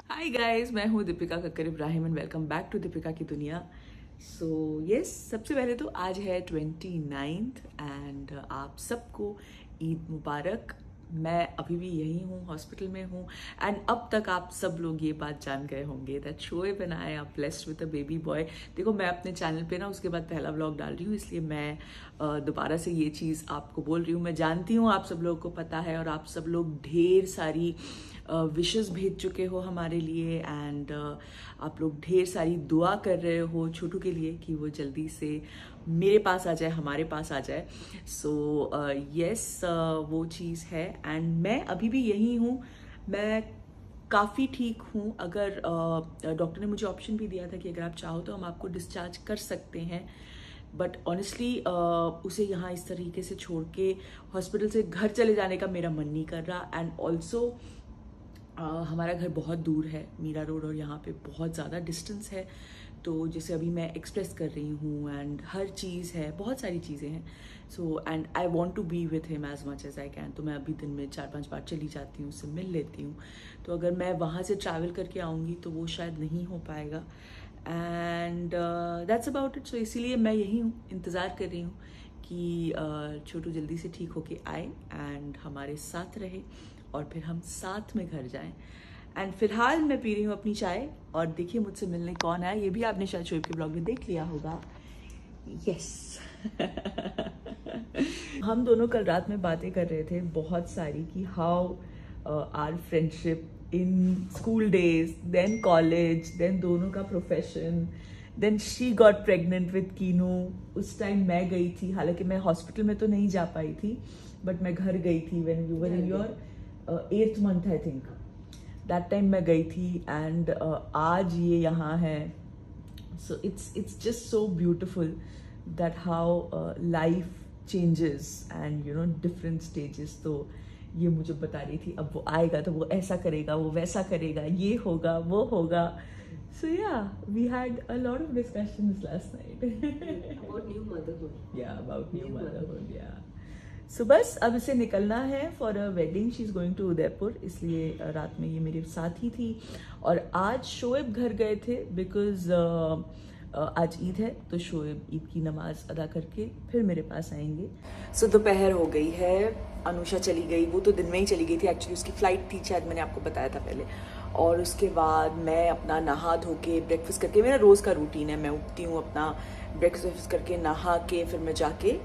हाय guys, मैं हूँ Deepika Kakkar Ibrahim and welcome back to Deepika की दुनिया। सो यस, सबसे पहले तो आज है 29th एंड आप सबको ईद मुबारक। मैं अभी भी यही हूँ, हॉस्पिटल में हूँ एंड अब तक आप सब लोग ये बात जान गए होंगे that Shoaib and I R blessed with a baby boy. देखो, मैं अपने चैनल पे ना उसके बाद पहला व्लॉग डाल रही हूँ, इसलिए मैं दोबारा से ये चीज़ आपको बोल रही हूँ। मैं जानती हूँ आप सब लोगों को पता है और आप सब लोग ढेर सारी विशेस भेज चुके हो हमारे लिए एंड आप लोग ढेर सारी दुआ कर रहे हो छोटू के लिए कि वो जल्दी से मेरे पास आ जाए, हमारे पास आ जाए। सो यस, वो चीज़ है एंड मैं अभी भी यही हूँ। मैं काफ़ी ठीक हूँ। अगर डॉक्टर ने मुझे ऑप्शन भी दिया था कि अगर आप चाहो तो हम आपको डिस्चार्ज कर सकते हैं, बट ऑनेस्टली उसे यहाँ इस तरीके से छोड़ के हॉस्पिटल से घर चले जाने का मेरा मन नहीं कर रहा। एंड ऑल्सो हमारा घर बहुत दूर है, मीरा रोड, और यहाँ पे बहुत ज़्यादा डिस्टेंस है। तो जैसे अभी मैं एक्सप्रेस कर रही हूँ एंड हर चीज़ है, बहुत सारी चीज़ें हैं। So and I want to be with him as much as I can. तो मैं अभी दिन में 4-5 बार चली जाती हूँ, उससे मिल लेती हूँ। तो अगर मैं वहाँ से ट्रैवल करके आऊँगी तो वो शायद नहीं हो पाएगा एंड दैट्स अबाउट इट। सो इसीलिए मैं यही हूँ, इंतज़ार कर रही हूँ कि छोटू जल्दी से ठीक होके आए एंड हमारे साथ रहे और फिर हम साथ में घर जाएं। एंड फिलहाल मैं पी रही हूँ अपनी चाय और देखिए मुझसे मिलने कौन आया। ये भी आपने शायद शोएब के ब्लॉग में देख लिया होगा। यस हम दोनों कल रात में बातें कर रहे थे बहुत सारी कि how are friendship in school days, then college, then दोनों का profession, then she got pregnant with Keenu. उस टाइम मैं गई थी, हालांकि मैं हॉस्पिटल में तो नहीं जा पाई थी, बट मैं घर गई थी when you were in your 8th month I think. That time मैं गई थी एंड आज ये यहाँ है। So it's just so beautiful that how life changes and you know different stages. तो ये मुझे बता रही थी अब वो आएगा तो वो ऐसा करेगा, वो वैसा करेगा, ये होगा, वो होगा। So yeah, we had a lot of discussions last night. About new motherhood. Yeah, about new motherhood, yeah. So बस अब इसे निकलना है for a wedding. She is going to Udaipur, इसलिए रात में ये मेरे साथ ही थी। और आज शोएब घर गए थे बिकॉज आज ईद है, तो शोएब ईद की नमाज अदा करके फिर मेरे पास आएंगे। सो दोपहर हो गई है, अनुषा चली गई। वो तो दिन में ही चली गई थी, एक्चुअली उसकी फ़्लाइट थी, शायद मैंने आपको बताया था पहले। और उसके बाद मैं अपना नहा धो के ब्रेकफास्ट करके, मेरा रोज़ का रूटीन है, मैं उठती हूँ, अपना ब्रेकफास्ट करके नहा के फिर मैं जाके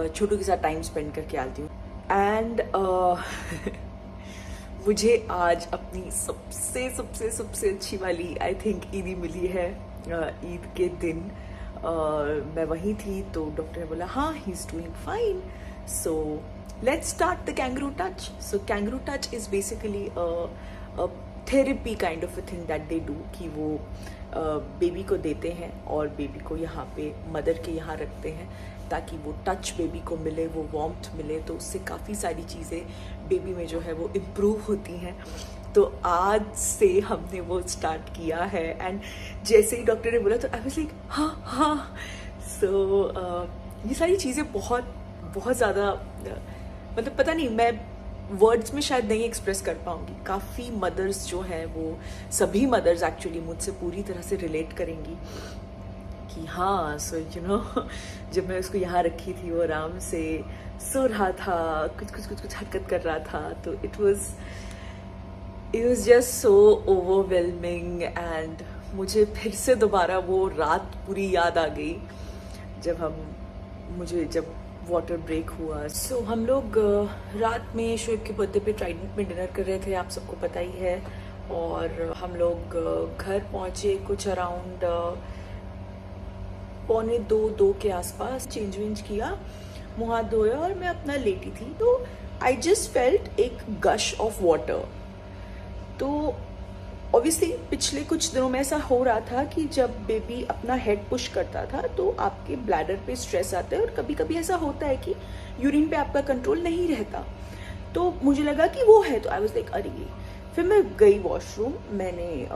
छोटू के साथ टाइम स्पेंड करके आती हूँ। एंड मुझे आज अपनी सबसे सबसे सबसे अच्छी वाली आई थिंक ईदी मिली है। ईद के दिन मैं वहीं थी, तो डॉक्टर ने बोला हाँ he is doing fine, so let's start the kangaroo touch. So kangaroo touch is basically therapy kind of a thing that they do, कि वो बेबी को देते हैं और बेबी को यहाँ पे मदर के यहाँ रखते हैं ताकि वो टच बेबी को मिले, वो वार्मथ मिले। तो उससे काफ़ी सारी चीज़ें बेबी में जो है वो इम्प्रूव होती हैं। तो आज से हमने वो स्टार्ट किया है एंड जैसे ही डॉक्टर ने बोला तो आई वाज लाइक हाँ हाँ। सो ये सारी चीज़ें बहुत बहुत ज़्यादा मतलब पता नहीं, मैं वर्ड्स में शायद नहीं एक्सप्रेस कर पाऊंगी। काफ़ी मदर्स जो हैं, वो सभी मदर्स एक्चुअली मुझसे पूरी तरह से रिलेट करेंगी कि हाँ, सो यू नो जब मैं उसको यहाँ रखी थी वो आराम से सो रहा था, कुछ हरकत कर रहा था, तो it was just so overwhelming. And मुझे फिर से दोबारा वो रात पूरी याद आ गई जब वाटर ब्रेक हुआ। सो हम लोग रात में शोएब के बर्थडे पे ट्राइडेंट में डिनर कर रहे थे, आप सबको पता ही है। और हम लोग घर पहुँचे कुछ अराउंड 1:45-2 के आसपास। चेंज वेंज किया, मुँह हाथ धोया और मैं अपना लेटी थी, तो आई जस्ट फेल्ट एक गश ऑफ वाटर। तो ऑब्वियसली पिछले कुछ दिनों में ऐसा हो रहा था कि जब बेबी अपना हेड पुश करता था तो आपके ब्लैडर पे स्ट्रेस आता है और कभी कभी ऐसा होता है कि यूरिन पे आपका कंट्रोल नहीं रहता। तो मुझे लगा कि वो है, तो आई वाज लाइक अरे। फिर मैं गई वॉशरूम, मैंने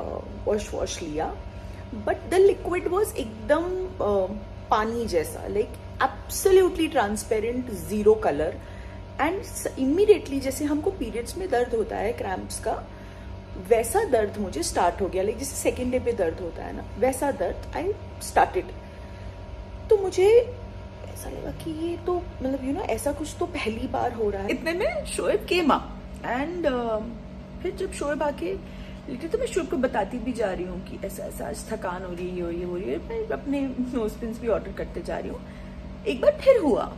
वॉश लिया, बट द लिक्विड वॉज एकदम पानी जैसा, like absolutely transparent, zero colour. And immediately जैसे हमको पीरियड्स में दर्द होता है क्रैम्प्स का, वैसा दर्द मुझे स्टार्ट हो गया, लाइक जैसे सेकेंड डे पे दर्द होता है ना, वैसा दर्द आई स्टार्टेड। तो मुझे ऐसा लगा कि ये तो मतलब ऐसा कुछ तो पहली बार हो रहा है। इतने में शोएब केम आ एंड फिर जब शोएब आके लेकिन तो मैं शोएब को बताती भी जा रही हूँ कि ऐसा ऐसा आज थकान हो रही है, ये हो रही है, मैं अपने नोज पिन्स भी ऑर्डर करते जा रही हूँ। एक बार फिर हुआ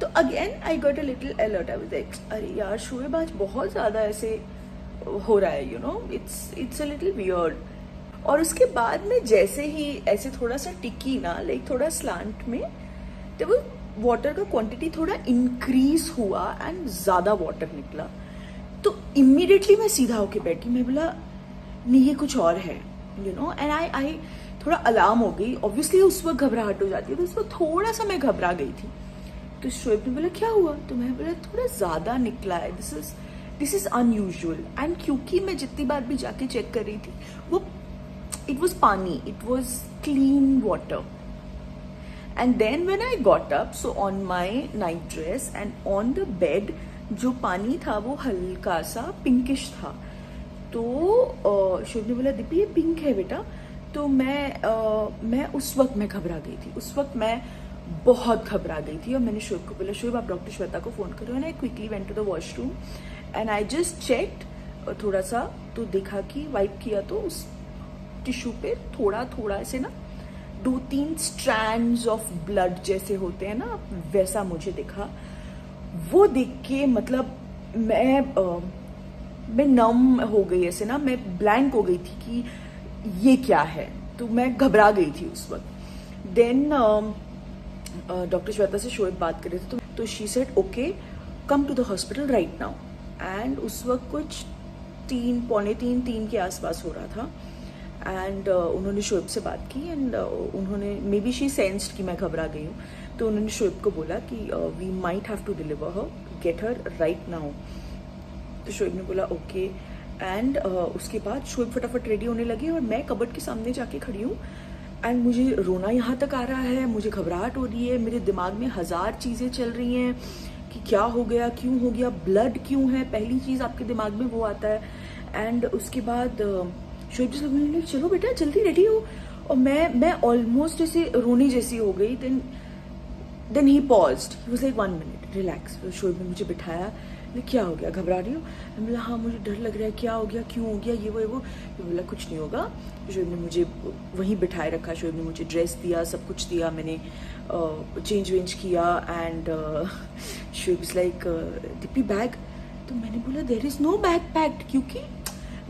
तो again I got a little alert. I was like अरे यार शोएब आज बहुत ज़्यादा ऐसे हो रहा है, इट्स अ लिटिल वियर्ड। और उसके बाद में जैसे ही ऐसे थोड़ा सा टिकी ना, लाइक थोड़ा स्लांट में, जब वाटर का क्वांटिटी थोड़ा इंक्रीज हुआ एंड ज़्यादा वाटर निकला, तो इमीडिएटली मैं सीधा होके बैठी। मैं बोला नहीं ये कुछ और है, एंड आई थोड़ा अलार्म हो गई। ऑब्वियसली उस वक्त घबराहट हो जाती है, तो उस वक्त थोड़ा सा मैं घबरा गई थी। तो शोएब ने बोला क्या हुआ, तो मैं बोला थोड़ा ज़्यादा निकला है, दिस इज अनयूजुअल। एंड क्योंकि मैं जितनी बार भी जाके चेक कर रही थी वो it was pani, it was clean water. And then when I got up, so on my night dress and on the bed जो पानी था वो हल्का सा पिंकिश था। तो शोएब ने बोला दीपी ये पिंक है बेटा। तो मैं उस वक्त मैं घबरा गई थी, उस वक्त मैं बहुत घबरा गई थी। और मैंने शोएब को बोला शोएब आप डॉक्टर श्वेता को फ़ोन करो। And I quickly went to the washroom and I just checked थोड़ा सा, तो देखा कि वाइप किया तो उस टिश्यू पे थोड़ा थोड़ा ऐसे ना 2-3 स्ट्रैंड्स ऑफ ब्लड जैसे होते हैं ना, वैसा मुझे दिखा। वो देख के मतलब मैं नम हो गई, ऐसे ना मैं ब्लैंक हो गई थी कि ये क्या है। तो मैं घबरा गई थी उस वक्त। देन डॉक्टर श्वेता से शोएब बात कर रहे थे, तो she said okay come to the hospital right now. And उस वक्त कुछ 3-3 के आसपास हो रहा था। एंड उन्होंने शोएब से बात की एंड उन्होंने मे बी शी सेंस्ड कि मैं घबरा गई हूँ, तो उन्होंने शोएब को बोला कि we might have to deliver her, get her right now. तो शोएब ने बोला ओके। एंड उसके बाद शोएब फटाफट रेडी होने लगे और मैं कबर्ड के सामने जाके खड़ी हूँ। एंड मुझे रोना यहाँ तक आ रहा है, मुझे घबराहट हो रही है, मेरे दिमाग में 1000 चीज़ें चल रही हैं कि क्या हो गया, क्यों हो गया, ब्लड क्यों है, पहली चीज़ आपके दिमाग में वो आता है। एंड उसके बाद शोएब जी बोले चलो बेटा जल्दी रेडी हो। और मैं ऑलमोस्ट ऐसे रोने जैसी हो गई। Then he paused, he was like 1 minute relax. Shoaib ने मुझे बिठाया, क्या हो गया, घबरा रही हो? मैं बोला हाँ मुझे डर लग रहा है, क्या हो गया, क्यों हो गया, ये वो। मैं बोला कुछ नहीं होगा। शोएब ने मुझे वहीं बिठाए रखा, शोएब ने मुझे ड्रेस दिया, सब कुछ दिया, मैंने चेंज वेंज किया। And Shoaib is like Deepi bag. तो मैंने बोला there is no bag packed, क्योंकि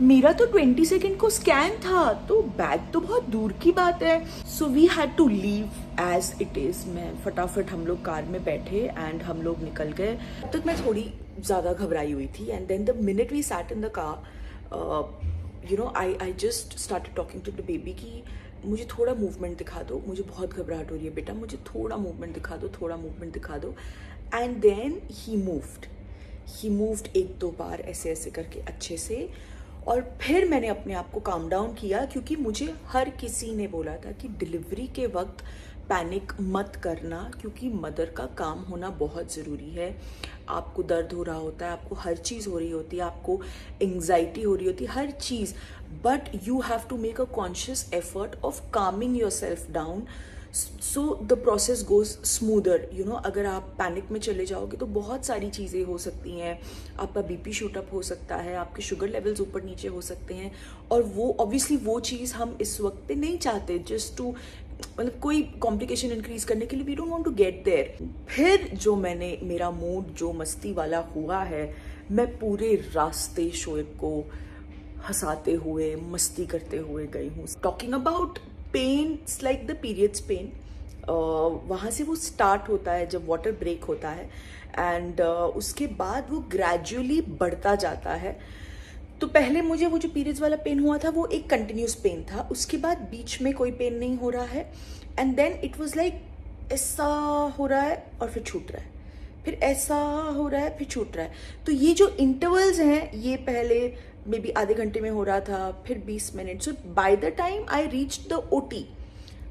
मेरा तो 20 सेकेंड को स्कैन था, तो बैग तो बहुत दूर की बात है। So we had to leave as it is. मैं फटाफट हम लोग कार में बैठे एंड हम लोग निकल गए। तब तक मैं थोड़ी ज़्यादा घबराई हुई थी। And then the minute we sat in the car, I just started talking to the baby कि मुझे थोड़ा मूवमेंट दिखा दो, मुझे बहुत घबराहट हो रही है बेटा, मुझे थोड़ा मूवमेंट दिखा दो, थोड़ा मूवमेंट दिखा दो। एंड देन ही मूव्ड 1-2 बार ऐसे ऐसे करके अच्छे से। और फिर मैंने अपने आप को काम डाउन किया, क्योंकि मुझे हर किसी ने बोला था कि डिलीवरी के वक्त पैनिक मत करना, क्योंकि मदर का काम होना बहुत ज़रूरी है। आपको दर्द हो रहा होता है, आपको हर चीज़ हो रही होती है, आपको एंग्जाइटी हो रही होती है, हर चीज़, but you have to make a conscious effort of calming yourself down so the process goes smoother. अगर आप पैनिक में चले जाओगे तो बहुत सारी चीज़ें हो सकती हैं, आपका बीपी शूट अप हो सकता है, आपके शुगर लेवल्स ऊपर नीचे हो सकते हैं। और वो ऑब्वियसली वो चीज़ हम इस वक्त पे नहीं चाहते, जस्ट टू मतलब कोई कॉम्प्लिकेशन इंक्रीज करने के लिए we don't want to get there. फिर जो मेरा मूड जो मस्ती वाला हुआ है, मैं पूरे रास्ते शोएब को हंसाते हुए मस्ती करते हुए गई हूँ। Talking about pain, it's like the periods pain. वहाँ से वो स्टार्ट होता है जब वाटर ब्रेक होता है एंड उसके बाद वो ग्रेजुअली बढ़ता जाता है। तो पहले मुझे वो जो पीरियड्स वाला पेन हुआ था वो एक कंटिन्यूस पेन था, उसके बाद बीच में कोई पेन नहीं हो रहा है। And then it was like ऐसा हो रहा है और फिर छूट रहा है, फिर ऐसा हो रहा है फिर छूट रहा है। तो ये जो इंटरवल्स हैं ये पहले मे बी आधे घंटे में हो रहा था, फिर 20 minute. So by the time I reach the OT,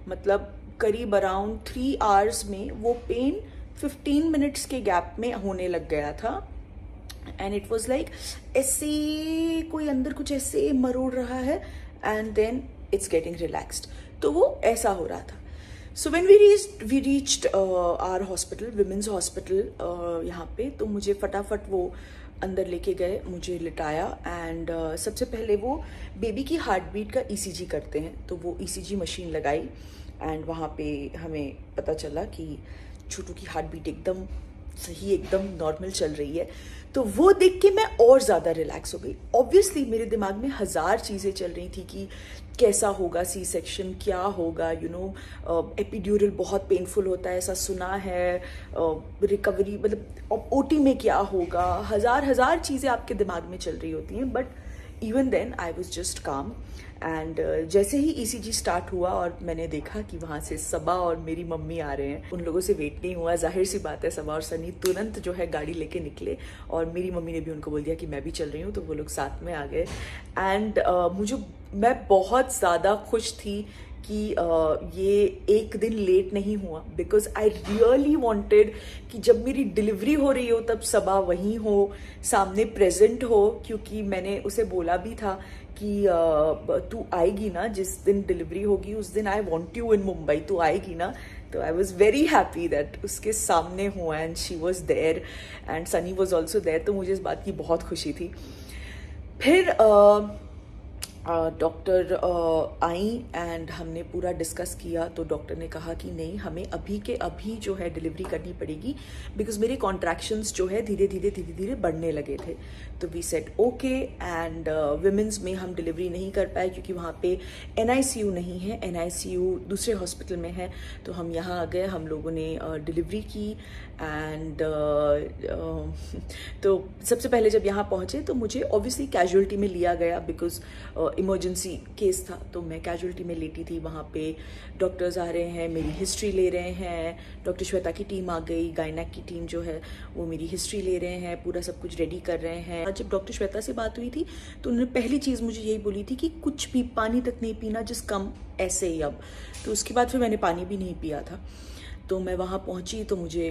मतलब करीब अराउंड 3 आवर्स में वो पेन 15 मिनट्स के गैप में होने लग गया था। एंड इट वॉज लाइक ऐसे कोई अंदर कुछ ऐसे मरोड़ रहा है and then it's getting relaxed, तो वो ऐसा हो रहा था. So when we reached our hospital, women's hospital यहाँ पे, तो मुझे फटाफट वो अंदर लेके गए, मुझे लिटाया एंड सबसे पहले वो बेबी की हार्ट बीट का ECG करते हैं, तो वो ECG मशीन लगाई एंड वहाँ पे हमें पता चला कि छोटू की हार्ट बीट एकदम सही, एकदम नॉर्मल चल रही है. तो वो देख के मैं और ज़्यादा रिलैक्स हो गई. ऑब्वियसली मेरे दिमाग में 1000 चीज़ें चल रही थी कि कैसा होगा सी सेक्शन, क्या होगा, यू नो एपिड्यूरल बहुत पेनफुल होता है ऐसा सुना है, रिकवरी मतलब OT में क्या होगा, 1000 चीज़ें आपके दिमाग में चल रही होती हैं. But even then I was just calm and जैसे ही ECG स्टार्ट हुआ और मैंने देखा कि वहाँ से सबा और मेरी मम्मी आ रहे हैं, उन लोगों से वेट नहीं हुआ, जाहिर सी बात है सबा और सनी तुरंत जो है गाड़ी लेके निकले और मेरी मम्मी ने भी उनको बोल दिया कि मैं भी चल रही हूँ, तो वो लोग साथ में आ गए. एंड मैं बहुत ज़्यादा खुश थी कि ये एक दिन लेट नहीं हुआ, बिकॉज आई रियली वॉन्टेड कि जब मेरी डिलीवरी हो रही हो तब सबा वहीं हो, सामने प्रेजेंट हो, क्योंकि मैंने उसे बोला भी था कि तू आएगी ना जिस दिन डिलीवरी होगी, उस दिन I want you in Mumbai, तू आएगी ना. तो I was very happy that उसके सामने हुआ and she was there and Sunny was also there, तो मुझे इस बात की बहुत खुशी थी. फिर डॉक्टर आई एंड हमने पूरा डिस्कस किया, तो डॉक्टर ने कहा कि नहीं, हमें अभी के अभी जो है डिलीवरी करनी पड़ेगी, बिकॉज मेरे कॉन्ट्रैक्शंस जो है धीरे धीरे बढ़ने लगे थे. तो we said okay and women's में हम डिलीवरी नहीं कर पाए क्योंकि वहाँ पे NICU नहीं है, NICU दूसरे हॉस्पिटल में है. तो हम यहाँ आ गए, हम लोगों ने डिलीवरी की एंड तो सबसे पहले जब यहाँ पहुँचे तो मुझे ऑब्वियसली कैजुअलिटी में लिया गया, बिकॉज इमरजेंसी केस था, तो मैं कैजुअलिटी में लेटी थी. वहाँ पे डॉक्टर्स आ रहे हैं, मेरी हिस्ट्री ले रहे हैं, डॉक्टर श्वेता की टीम आ गई, गायनेक की टीम जो है वो मेरी हिस्ट्री ले रहे हैं, पूरा सब कुछ रेडी कर रहे हैं. जब डॉक्टर श्वेता से बात हुई थी तो उन्होंने पहली चीज़ मुझे यही बोली थी कि कुछ भी पानी तक नहीं पीना, जिस कम ऐसे ही अब. तो उसके बाद फिर मैंने पानी भी नहीं पिया था. तो मैं वहाँ पहुँची तो मुझे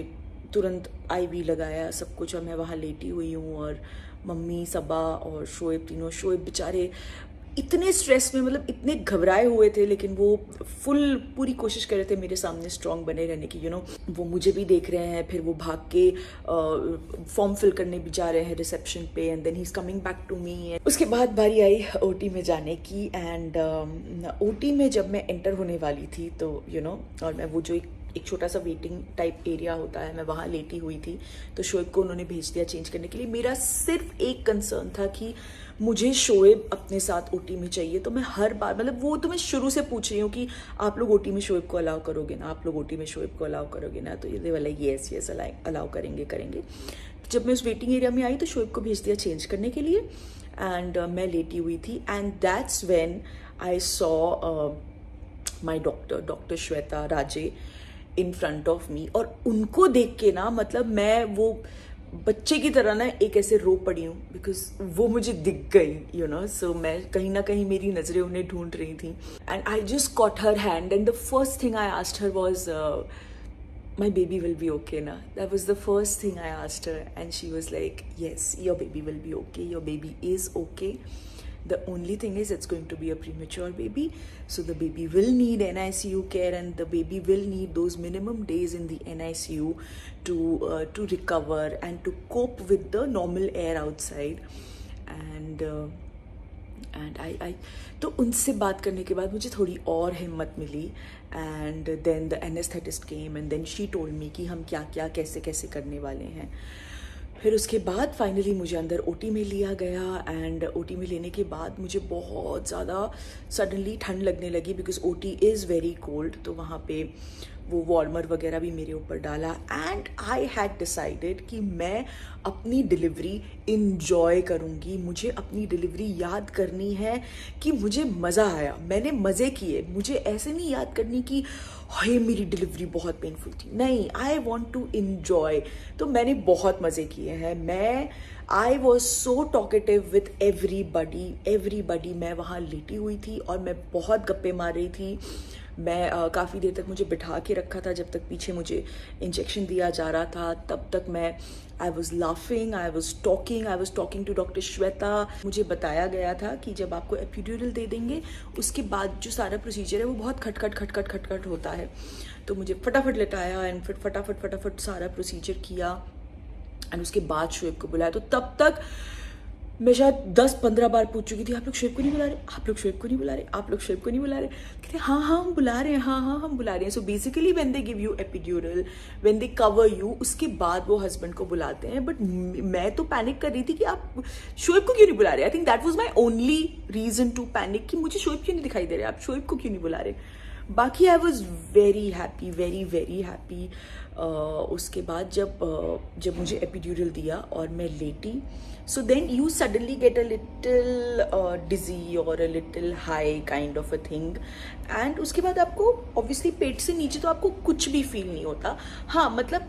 तुरंत IV लगाया सब कुछ, और मैं वहाँ लेटी हुई हूँ और मम्मी, सबा और शोएब, तीनों, शोएब बेचारे इतने स्ट्रेस में, मतलब इतने घबराए हुए थे, लेकिन वो पूरी कोशिश कर रहे थे मेरे सामने स्ट्रांग बने रहने की, यू नो. वो मुझे भी देख रहे हैं, फिर वो भाग के फॉर्म फिल करने भी जा रहे हैं रिसेप्शन पे, and then he is coming back to me. उसके बाद बारी आई OT में जाने की एंड OT में जब मैं एंटर होने वाली थी तो यू नो, और मैं वो जो एक छोटा सा वेटिंग टाइप एरिया होता है, मैं वहाँ लेटी हुई थी, तो शोएब को उन्होंने भेज दिया चेंज करने के लिए. मेरा सिर्फ एक कंसर्न था कि मुझे शोएब अपने साथ OT में चाहिए. तो मैं हर बार, मतलब वो तो मैं शुरू से पूछ रही हूँ कि आप लोग OT में शोएब को अलाउ करोगे ना, आप लोग OT में शोएब को अलाउ करोगे ना, तो ये वाला येस अलाउ करेंगे. जब मैं उस वेटिंग एरिया में आई तो शोएब को भेज दिया चेंज करने के लिए एंड मैं लेटी हुई थी. And that's when I saw my doctor Shweta Raje in front of me. और उनको देख के ना, मतलब मैं वो बच्चे की तरह ना एक ऐसे रो पड़ी हूँ, बिकॉज वो मुझे दिख गई, यू नो. सो मैं कहीं ना कहीं, मेरी नज़रें उन्हें ढूंढ रही थी and I just caught her hand and the first thing I asked her was my baby will be okay na. That was the first thing I asked her and she was like, yes, your baby will be okay, your baby is okay. The only thing is it's going to be a premature baby, so the baby will need NICU care and the baby will need those minimum days in the NICU to recover and to cope with the normal air outside. And I तो उनसे बात करने के बाद मुझे थोड़ी और हिम्मत मिली and then the anaesthetist came and then she told me कि हम क्या क्या कैसे कैसे करने वाले हैं. फिर उसके बाद फाइनली मुझे अंदर OT में लिया गया एंड OT में लेने के बाद मुझे बहुत ज़्यादा सडनली ठंड लगने लगी, because OT is very cold. तो वहाँ पे वो वार्मर वगैरह भी मेरे ऊपर डाला एंड आई हैड डिसाइडेड कि मैं अपनी डिलीवरी इंजॉय करूँगी. मुझे अपनी डिलीवरी याद करनी है कि मुझे मज़ा आया, मैंने मज़े किए. मुझे ऐसे नहीं याद करनी कि हाय मेरी डिलीवरी बहुत पेनफुल थी, नहीं, आई वॉन्ट टू इन्जॉय. तो मैंने बहुत मज़े किए हैं. I was so talkative with everybody. मैं वहाँ लेटी हुई थी और मैं बहुत गप्पे मार रही थी. मैं काफ़ी देर तक मुझे बिठा के रखा था, जब तक पीछे मुझे इंजेक्शन दिया जा रहा था तब तक मैं I was laughing, I was talking to doctor Shweta. मुझे बताया गया था कि जब आपको एपिड्यूरल दे देंगे उसके बाद जो सारा प्रोसीजर है वो बहुत खटखट होता है। तो मुझे फटाफट लेटाया एंड फिर फटाफट सारा प्रोसीजर किया एंड उसके बाद शोएब को बुलाया। तो तब तक मैं शायद 10-15 बार पूछ चुकी थी, आप लोग शोएब को नहीं बुला रहे, आप लोग शोएब को नहीं बुला रहे, आप लोग शोएब को नहीं बुला रहे। कहते हाँ हम बुला रहे हैं, हाँ हम बुला रहे हैं। So basically when they give you epidural, when they cover you, उसके बाद वो हस्बैंड को बुलाते हैं। बट मैं तो पैनिक कर रही थी कि आप शोएब को क्यों नहीं बुला रहे। I think that was my only reason to panic कि मुझे शोएब क्यों नहीं दिखाई दे रहे, आप शोएब को क्यों नहीं बुला रहे। बाकी I was very happy, very happy. उसके बाद जब मुझे एपिड्यूरल दिया और मैं लेटी, so then you suddenly get a little dizzy और a little high kind of a thing and उसके बाद आपको ऑब्वियसली पेट से नीचे तो आपको कुछ भी फील नहीं होता। हाँ मतलब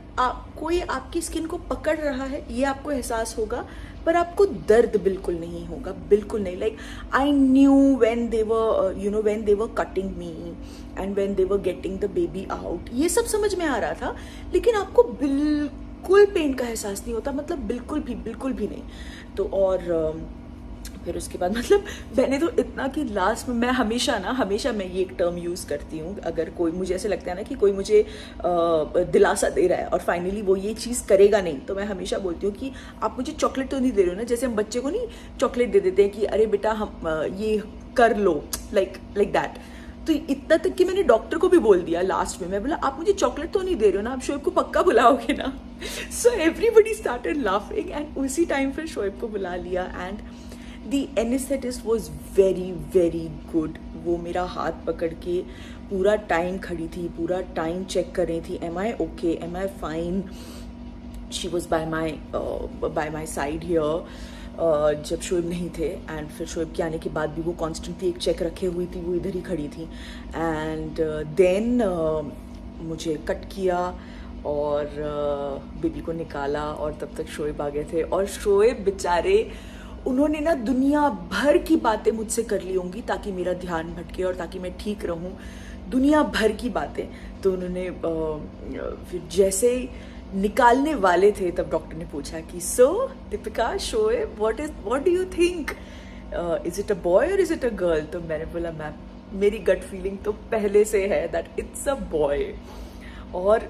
कोई आपकी स्किन को पकड़ रहा है ये आपको एहसास होगा, पर आपको दर्द बिल्कुल नहीं होगा, बिल्कुल नहीं। Like I knew when they were cutting me and when they were getting the baby out, ये सब समझ में आ रहा था, लेकिन आपको बिल्कुल पेन का एहसास नहीं होता, मतलब बिल्कुल भी नहीं। तो और फिर उसके बाद मतलब मैंने तो इतना कि लास्ट में मैं हमेशा मैं ये एक टर्म यूज़ करती हूँ, अगर कोई मुझे ऐसे लगता है ना कि कोई मुझे दिलासा दे रहा है और फाइनली वो ये चीज़ करेगा नहीं, तो मैं हमेशा बोलती हूँ कि आप मुझे चॉकलेट तो नहीं दे रहे हो ना, जैसे हम बच्चे को नहीं चॉकलेट दे देते हैं कि अरे बेटा हम ये कर लो, लाइक दैट। तो इतना तक कि मैंने डॉक्टर को भी बोल दिया लास्ट में, मैं बोला आप मुझे चॉकलेट तो नहीं दे रहे हो ना, आप शोएब को पक्का बुलाओगे ना। So everybody started laughing and उसी टाइम फिर शोएब को बुला लिया and the anaesthetist was very good. वो मेरा हाथ पकड़ के पूरा टाइम खड़ी थी, पूरा टाइम चेक कर रही थी, am I okay, am I fine. She was by my side here जब शोएब नहीं थे एंड फिर शोएब के आने के बाद भी वो कॉन्स्टेंटली एक चेक रखे हुई थी, वो इधर ही खड़ी थी। एंड देन मुझे कट किया और बेबी को निकाला और तब तक शोएब आ गए थे। और शोएब बेचारे, उन्होंने ना दुनिया भर की बातें मुझसे कर ली होंगी ताकि मेरा ध्यान भटके और ताकि मैं ठीक रहूं, दुनिया भर की बातें। तो उन्होंने फिर जैसे ही निकालने वाले थे तब डॉक्टर ने पूछा कि so Deepika, Shoaib, what do you think, is it a boy or is it a girl. तो मैंने बोला मैम मेरी गट फीलिंग तो पहले से है दैट इट्स अ बॉय। और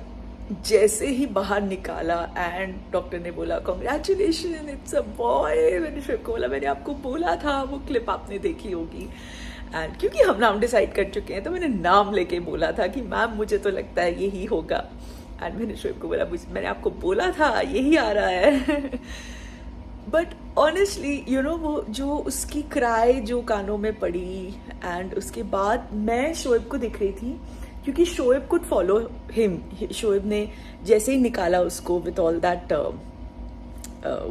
जैसे ही बाहर निकाला एंड डॉक्टर ने बोला कॉन्ग्रेचुलेशन इट्स अ बॉय, मैंने शोएब को बोला मैंने आपको बोला था, वो क्लिप आपने देखी होगी। एंड क्योंकि हम नाम डिसाइड कर चुके हैं तो मैंने नाम लेके बोला था कि मैम मुझे तो लगता है यही होगा। एंड मैंने शोएब को बोला मैंने आपको बोला था यही आ रहा है। बट ऑनेस्टली यू नो वो जो उसकी क्राई जो कानों में पड़ी एंड उसके बाद मैं शोएब को दिख रही थी क्योंकि Shoaib could follow him. Shoaib ने जैसे ही निकाला उसको विथ ऑल दैट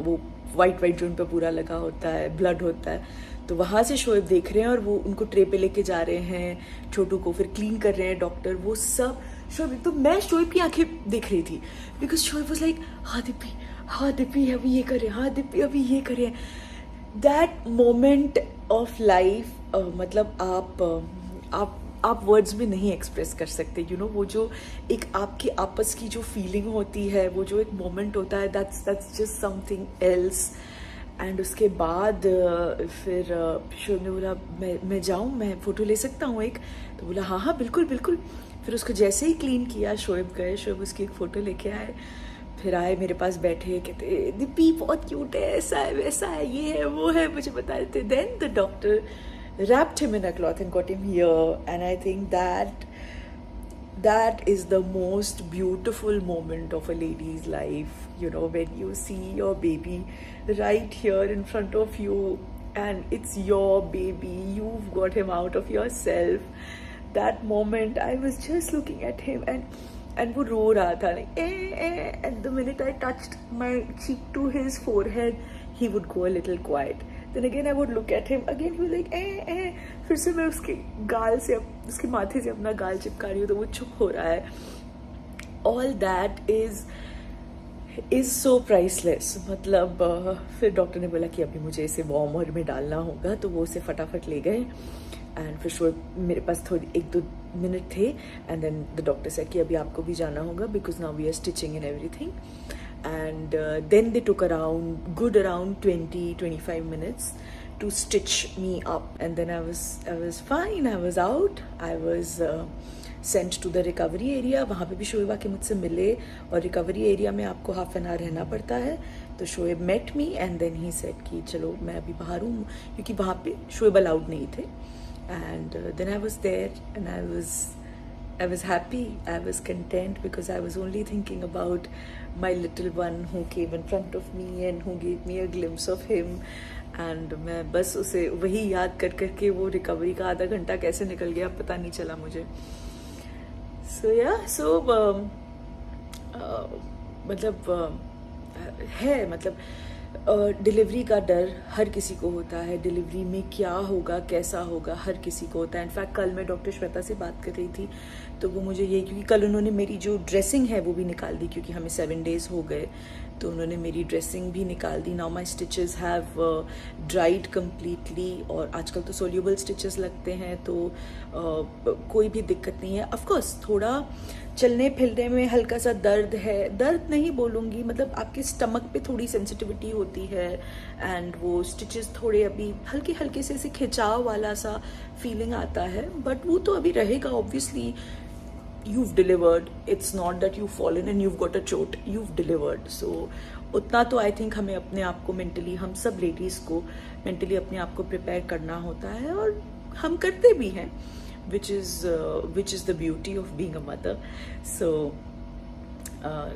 वो वाइट जो उन पर पूरा लगा होता है, ब्लड होता है, तो वहाँ से शोएब देख रहे हैं और वो उनको ट्रे पे लेके जा रहे हैं छोटू को, फिर क्लीन कर रहे हैं डॉक्टर, वो सब शोएब। तो मैं शोएब की आंखें देख रही थी बिकॉज शोएब वाज लाइक हाँ दीप्ति अभी ये करें, हाँ दीप्ति अभी ये करें। दैट मोमेंट ऑफ लाइफ मतलब आप वर्ड्स में नहीं एक्सप्रेस कर सकते। यू नो वो जो एक आपकी आपस की जो फीलिंग होती है, वो जो एक मोमेंट होता है, that's just something else. And उसके बाद फिर शोएब ने बोला मैं जाऊँ, मैं फ़ोटो ले सकता हूँ एक। तो बोला हाँ बिल्कुल। फिर उसको जैसे ही क्लीन किया शोएब गए, शोएब उसकी एक फ़ोटो लेके आए, फिर आए मेरे पास बैठे, कहते दीपी बहुत क्यूट है, ऐसा है वैसा है, ये है वो है, मुझे बता रहे थे। Then the doctor wrapped him in a cloth and got him here, and I think that is the most beautiful moment of a lady's life, you know, when you see your baby right here in front of you and it's your baby, you've got him out of yourself. That moment I was just looking at him and वो रो रहा था like and the minute I touched my cheek to his forehead he would go a little quiet. Then again I would look at him again, he was like फिर से मैं उसके गाल से उसके माथे से अपना गाल चिपका रही हूँ तो वो चुप हो रहा है। All that is so priceless। मतलब फिर डॉक्टर ने बोला कि अभी मुझे इसे वार्मर में डालना होगा, तो वो उसे फटाफट ले गए। एंड फिर शोएब मेरे पास थोड़ी 1-2 मिनट थे एंड देन द डॉक्टर से कि अभी आपको भी जाना होगा because now we are stitching and everything. And then they took around 20-25 minutes to stitch me up, and then I was fine. I was out. I was sent to the recovery area. वहाँ पे भी शोएब आके मुझसे मिले और recovery area में आपको half an hour रहना पड़ता है. तो Shoaib met me and then he said कि चलो मैं अभी बाहर हूँ क्योंकि वहाँ पे शोएब allowed नहीं थे. And then I was there and I was happy. I was content because I was only thinking about my little one who came in front of me and who gave me a glimpse of him. And मैं बस उसे वही याद कर करके वो recovery का आधा घंटा कैसे निकल गया पता नहीं चला मुझे. So yeah, so मतलब है मतलब डिलीवरी का डर हर किसी को होता है. डिलीवरी में क्या होगा कैसा होगा हर किसी को होता है. इनफैक्ट कल मैं डॉक्टर श्वेता से बात कर रही थी तो वो मुझे ये क्योंकि कल उन्होंने मेरी जो ड्रेसिंग है वो भी निकाल दी क्योंकि हमें 7 days हो गए तो उन्होंने मेरी ड्रेसिंग भी निकाल दी. Now my stitches have dried completely और आजकल तो सोल्यूबल स्टिचेस लगते हैं तो कोई भी दिक्कत नहीं है. ऑफकोर्स थोड़ा चलने फिरने में हल्का सा दर्द है. दर्द नहीं बोलूँगी मतलब आपके स्टमक पे थोड़ी सेंसिटिविटी होती है एंड वो स्टिचेस थोड़े अभी हल्के हल्के से ऐसे खिंचाव वाला सा फीलिंग आता है बट वो तो अभी रहेगा. Obviously you've delivered. It's not that you've fallen and you've got a chोट. You've delivered. So उतना तो आई थिंक हमें अपने आप को मेंटली हम सब लेडीज़ को मेंटली अपने आप को प्रिपेयर करना होता है और हम करते भी हैं which is the beauty of being a mother. So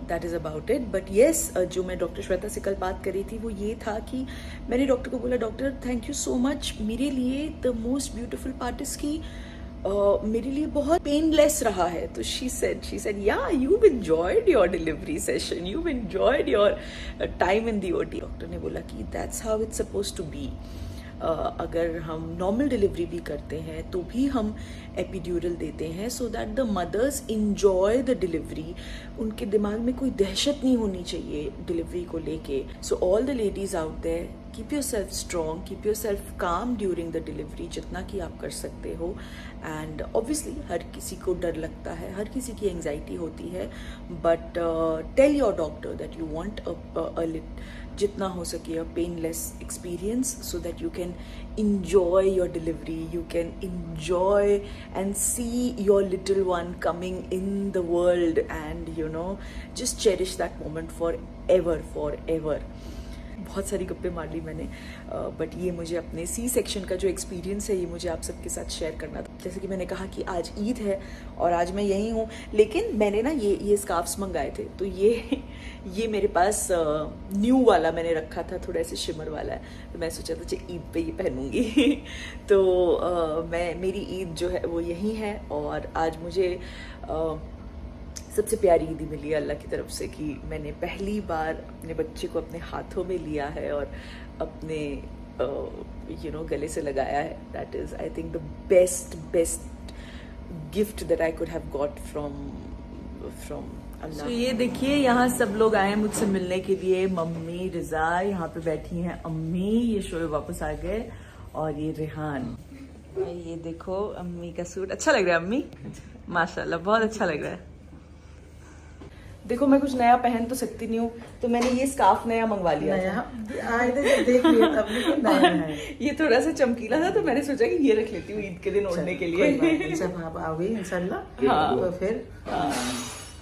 that is about it. But yes, जो मैं डॉक्टर श्वेता से कल बात कर रही थी वो ये था कि मैंने डॉक्टर को बोला doctor thank you so much. मेरे लिए the most beautiful part is की मेरे लिए बहुत पेनलेस रहा है. तो she said yeah, you've enjoyed your delivery session, you've enjoyed your time in the OT. Doctor ने बोला कि that's how it's supposed to be. अगर हम नॉर्मल डिलीवरी भी करते हैं तो भी हम एपिड्यूरल देते हैं so that the mothers enjoy the delivery. उनके दिमाग में कोई दहशत नहीं होनी चाहिए डिलीवरी को लेके. So all the ladies out there keep yourself strong, keep yourself calm during the delivery जितना कि आप कर सकते हो. एंड ऑब्वियसली हर किसी को डर लगता है, हर किसी की एंग्जाइटी होती है but tell your doctor that you want जितना हो सके a painless experience so that you can enjoy your delivery, you can enjoy and see your little one coming in the world and you know just cherish that moment forever. बहुत सारी गप्पे मार ली मैंने but ये मुझे अपने C section का जो एक्सपीरियंस है ये मुझे आप सबके साथ शेयर करना था. जैसे कि मैंने कहा कि आज ईद है और आज मैं यहीं हूँ लेकिन मैंने ना ये स्कार्फ्स मंगाए थे तो ये मेरे पास न्यू वाला मैंने रखा था, थोड़ा ऐसे शिमर वाला है तो मैं सोचा था ईद पे ये पहनूंगी. तो मेरी ईद जो है वो यहीं है और आज मुझे सबसे प्यारी ईदी मिली है अल्लाह की तरफ से कि मैंने पहली बार अपने बच्चे को अपने हाथों में लिया है और अपने गले से लगाया है. That is I think the best gift that I could have got from Allah. So, ये देखिए यहाँ सब लोग आए मुझसे मिलने के लिए. मम्मी रिजा यहाँ पे बैठी हैं, अम्मी, ये शोएब वापस आ गए और ये रेहान. ये देखो अम्मी का सूट अच्छा लग रहा है. अम्मी माशाल्लाह बहुत अच्छा लग रहा है. देखो मैं कुछ नया पहन तो सकती नहीं हूँ तो मैंने ये स्कार्फ नया मंगवा लिया देख लिया तब लेकिन नया है. ये थोड़ा सा चमकीला था तो मैंने सोचा कि ये रख लेती हूँ ईद के दिन ओढ़ने के लिए. जब आप आओगे इंशाल्लाह हाँ. तो फिर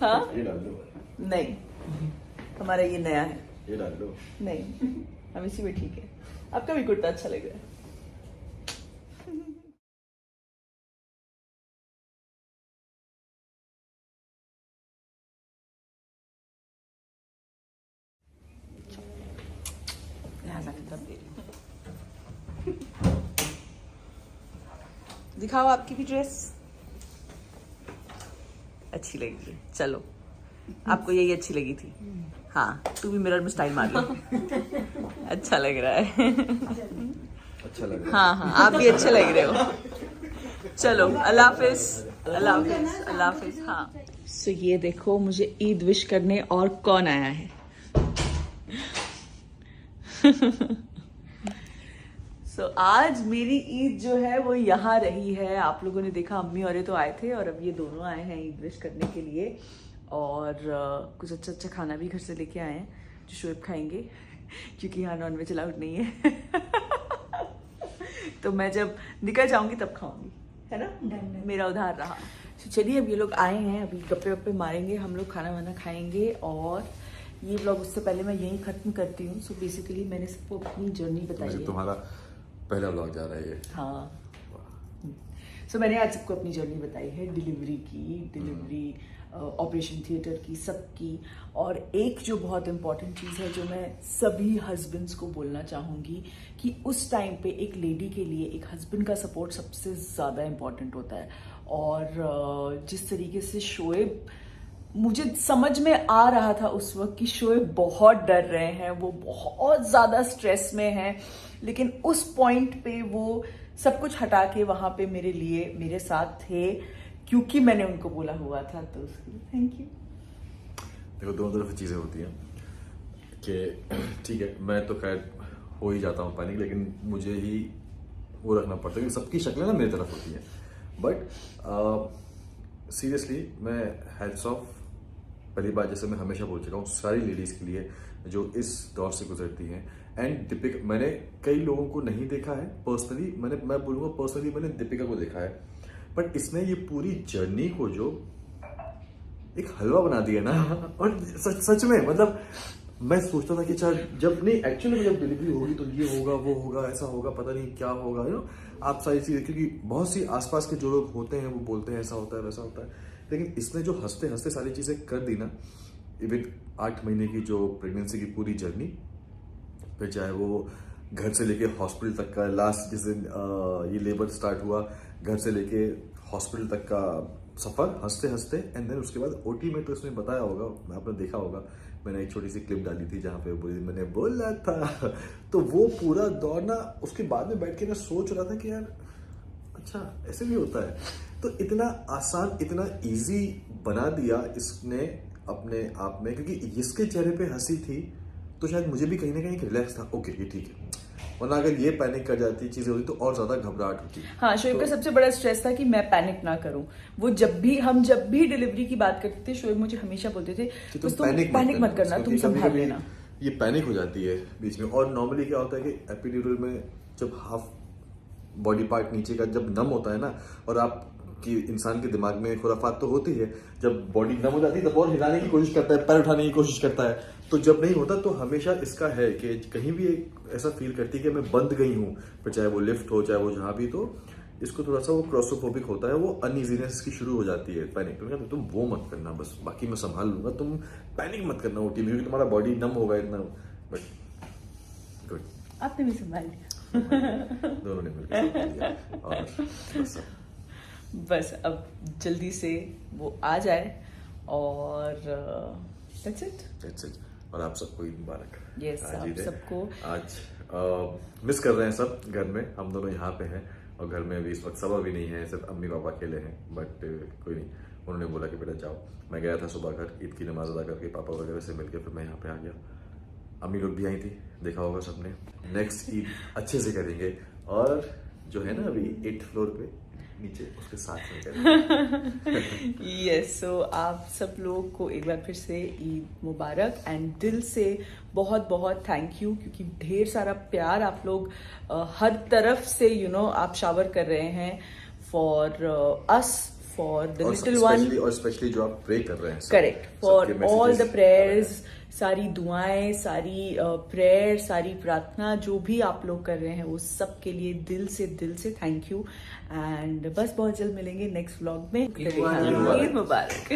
हाँ नहीं हमारा ये नया है. ये डाल लो. नहीं हम इसी में ठीक है. आपका भी कुर्ता अच्छा लग रहा है. दिखाओ आपकी भी ड्रेस अच्छी लगी. चलो आपको यही अच्छी लगी थी. हाँ तू भी मिरर में स्टाइल मार लो. अच्छा लग रहा है. अच्छा लग रहा है. हाँ आप भी अच्छे लग रहे हो. चलो अल्लाह हाफिज. हाँ सो ये देखो मुझे ईद विश करने और कौन आया है. सो आज मेरी ईद जो है वो यहाँ रही है। आप लोगों ने देखा अम्मी और ये तो आए थे और अब ये दोनों आए हैं ईद विश करने के लिए। और कुछ अच्छा अच्छा खाना भी घर से लेके आए हैं जो शोएब खाएंगे क्योंकि यहाँ नॉनवेज अलाउड नहीं है। तो मैं जब निकल जाऊंगी तब खाऊंगी, है ना, मेरा उधार रहा। तो चलिए अब ये लोग आए हैं, अभी गप्पे वप्पे मारेंगे, हम लोग खाना वाना खाएंगे और ये व्लॉग उससे पहले मैं यहीं खत्म करती हूँ। सो बेसिकली मैंने सबको अपनी जर्नी बताई है। तुम्हारा पहला व्लॉग जा रहा है ये। हाँ, सो मैंने आज सबको अपनी जर्नी बताई है, डिलीवरी ऑपरेशन थिएटर की, सबकी। और एक जो बहुत इंपॉर्टेंट चीज़ है जो मैं सभी हस्बैंड्स को बोलना चाहूँगी कि उस टाइम पे एक लेडी के लिए एक हस्बैंड का सपोर्ट सबसे ज़्यादा इम्पॉर्टेंट होता है। और जिस तरीके से शोएब, मुझे समझ में आ रहा था उस वक्त कि शोएब बहुत डर रहे हैं, वो बहुत ज़्यादा स्ट्रेस में हैं, लेकिन उस पॉइंट पे वो सब कुछ हटा के वहाँ पे मेरे लिए मेरे साथ थे क्योंकि मैंने उनको बोला हुआ था। तो उसके लिए थैंक यू। देखो दोनों तरफ चीज़ें होती हैं कि ठीक है, मैं तो खैर हो ही जाता हूँ पैनिक, लेकिन मुझे ही वो रखना पड़ता है क्योंकि सबकी शक्लें ना मेरी तरफ होती हैं। बट सीरियसली मैं हैट्स ऑफ, पहली बात जैसे मैं हमेशा बोल चुका हूँ सारी लेडीज़ के लिए जो इस दौर से गुजरती हैं। एंड दीपिका, मैंने कई लोगों को नहीं देखा है पर्सनली, मैं बोलूँगा पर्सनली मैंने दीपिका को देखा है, बट इसने ये पूरी जर्नी को जो एक हलवा बना दिया ना, और सच में मतलब मैं सोचता था कि जब नहीं एक्चुअली जब डिलीवरी होगी तो ये होगा, वो होगा, ऐसा होगा, पता नहीं क्या होगा, यू नो, आप सारी चीज़ें, क्योंकि बहुत सी आसपास के जो लोग होते हैं वो बोलते हैं ऐसा होता है वैसा होता है, लेकिन इसने जो हंसते हंसते सारी चीज़ें कर दी ना, इवन 8 महीने की जो प्रेगनेंसी की पूरी जर्नी, फिर चाहे वो घर से लेके हॉस्पिटल तक का लास्ट जिस दिन ये लेबर स्टार्ट हुआ, घर से लेके हॉस्पिटल तक का सफ़र हंसते हंसते, एंड देन उसके बाद ओटी में तो इसमें बताया होगा, आपने देखा होगा, मैंने एक छोटी सी क्लिप डाली थी जहाँ पे मैंने बोला था। तो वो पूरा दौर ना, उसके बाद में बैठ के मैं सोच रहा था कि यार अच्छा ऐसे भी होता है। तो इतना आसान, इतना इजी बना दिया इसने अपने आप में, क्योंकि इसके चेहरे पे हंसी थी तो शायद मुझे भी कहीं ना कहीं रिलैक्स था, ओके ये ठीक है, वरना अगर ये पैनिक कर जाती चीजें होती तो और ज्यादा घबराहट होती। हाँ, शोएब का सबसे बड़ा स्ट्रेस था कि मैं पैनिक ना करूं। वो जब भी डिलीवरी की बात करते थे, शोएब मुझे हमेशा बोलते थे कि तुम पैनिक मत करना, तुम संभाल लेना। ये पैनिक हो जाती है बीच में। और नॉर्मली क्या होता है कि एपिड्यूरल में जब हाफ बॉडी पार्ट नीचे का जब नम होता है ना, और आप कि इंसान के दिमाग में खुराफात तो होती है, जब बॉडी नम हो जाती है तब और हिलाने की कोशिश करता है, पैर उठाने की कोशिश करता है, तो जब नहीं होता तो हमेशा इसका है कि कहीं भी ऐसा फील करती है कि मैं बंद गई हूँ, फिर चाहे वो लिफ्ट हो चाहे वो जहाँ भी, तो इसको थोड़ा सा वो क्लॉस्ट्रोफोबिक होता है, वो अनइजीनेस की शुरू हो जाती है पैनिक। तो तुम वो मत करना, बस बाकी मैं संभाल लूंगा, तुम पैनिक मत करना ओटी में, तुम्हारा बॉडी नम होगा इतना। बट गुड, आपने भी संभाल लिया। दोनों ने मिलकर और बस अब जल्दी से वो आ जाए और that's it। और आप सबको ईद मुबारक। यस, आप सबको आज मिस कर रहे हैं सब घर में, हम दोनों यहाँ पे हैं और घर में अभी इस वक्त सब भी नहीं है, सिर्फ अम्मी पापा अकेले हैं, बट कोई नहीं, उन्होंने बोला कि बेटा जाओ। मैं गया था सुबह घर, ईद की नमाज अदा करके पापा वगैरह से मिलकर फिर मैं यहाँ पे आ गया। अम्मी लोग भी आई थी, देखा होगा सबने। नेक्स्ट ईद अच्छे से करेंगे, और जो है ना अभी 8th फ्लोर पे नीचे, उसके साथ में करेंगे। यस, सो आप सब लोग को एक बार फिर से ईद मुबारक, एंड दिल से बहुत बहुत थैंक यू, क्योंकि ढेर सारा प्यार आप लोग हर तरफ से आप शावर कर रहे हैं for us, for the little one, और स्पेशली जो आप प्रे कर रहे हैं। Correct, for all the prayers, सारी दुआएं, सारी प्रेयर, सारी प्रार्थना जो भी आप लोग कर रहे हैं, वो सब के लिए दिल से थैंक यू। एंड बस बहुत जल्द मिलेंगे नेक्स्ट व्लॉग में। ईद मुबारक।